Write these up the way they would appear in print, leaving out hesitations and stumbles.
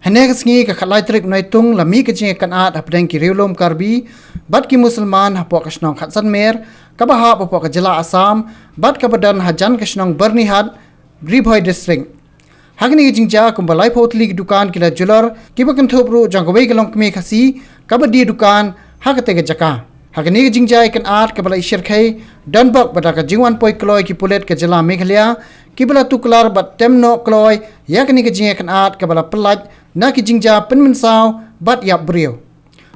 Hene sengi ka khalai trik naitung lami ke jing kan at apdeng ki riulom karbi bat ki musulman hapo kasnong khatsan mer ka baha hapo ka jila Assam bat ka badan hajan kasnong Bernihat Gribhoi district hagni jing ja kumbalai potli dukan kila jular ki bakan thopru jangwei kalong kmi khasi ka badi dukan hagate ga jaka hagni jing ja kan at ka balai shirkhai danbak badaka jingwan poi kloi ki pulet ka jila Meghalaya ki bala tuklar bat temno kloi yakni ka jing kan at ka bala pelaj na ki jingja penmen saw bat yap brio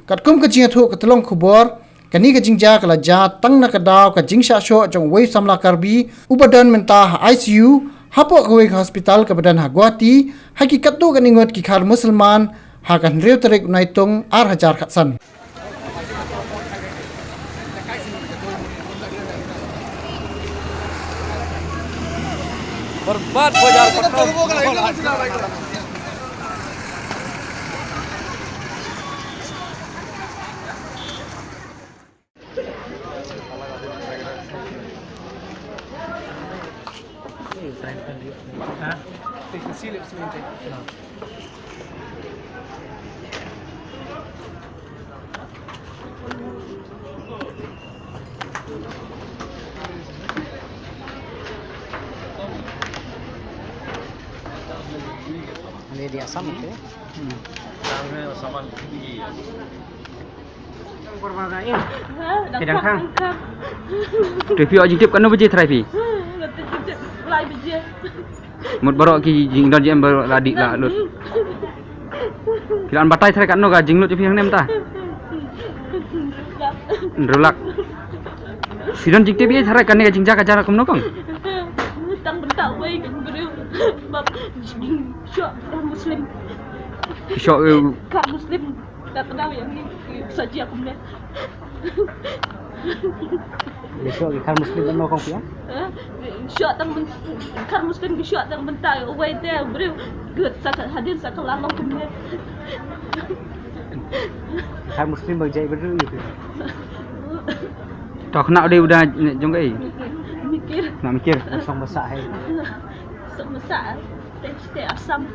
kat kum ka jinga thu ka tlong khubor kani ka jingja kala ja tang na ka daw ka jingsha sho jong wei samla karbi ubadan menta ICU hapo kwe hospital ka badan ha Guwahati hakikat tu kani ngot ki khar musliman ha kan riu tarik naitung ar hajar khatsan बर्बाद हो जा Patna Ini di Assam itu ya? सामान tinggi. Sedang khang. Review aja tip kan biji terapi. Lai biji. Mut barok ki jing don jam barok ladi lah lut. Kilan batai terapi kan no ga jing lut yang nem ta. Rulak. Sidon jing tip ya terapi kan ne jing jaka cara kum no kong. Tang bentak wei kan beriu. Bab syok muslim. Syok Kak muslim tak tahu yang ni saja aku ni. Syok kan muslim no kong ya? Syok tang kan muslim syok tang bentak wei dia beriu. Good sakat hadir sakat lamang aku ni. Kan muslim berjaya beriu itu. Tak nak dia udah jong ai. Mikir. Nak mikir song masak hai. Song masak. Teh Assam.